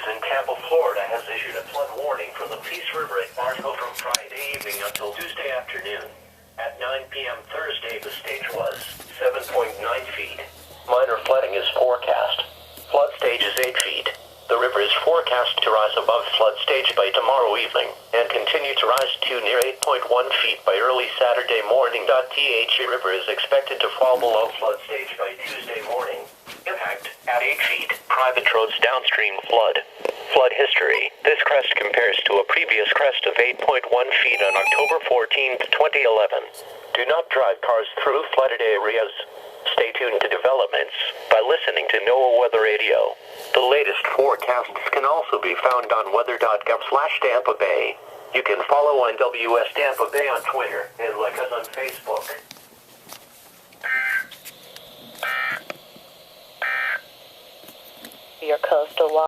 in Tampa, Florida has issued a flood warning for the Peace River at Bartow from Friday evening until Tuesday afternoon. At 9 p.m. Thursday, the stage was 7.9 feet. Minor flooding is forecast. Flood stage is 8 feet. The river is forecast to rise above flood stage by tomorrow evening and continue to rise to near 8.1 feet by early Saturday morning. The river is expected to fall below flood stage by Tuesday morning. Impact at 8 feet. Private roads downstream flood. Flood history. This crest compares to a previous crest of 8.1 feet on October 14, 2011. Do not drive cars through flooded areas. Stay tuned to developments by listening to NOAA Weather Radio. The latest forecasts can also be found on weather.gov/Tampa Bay. You can follow on WS Tampa Bay on Twitter and like us on Facebook. Your coastal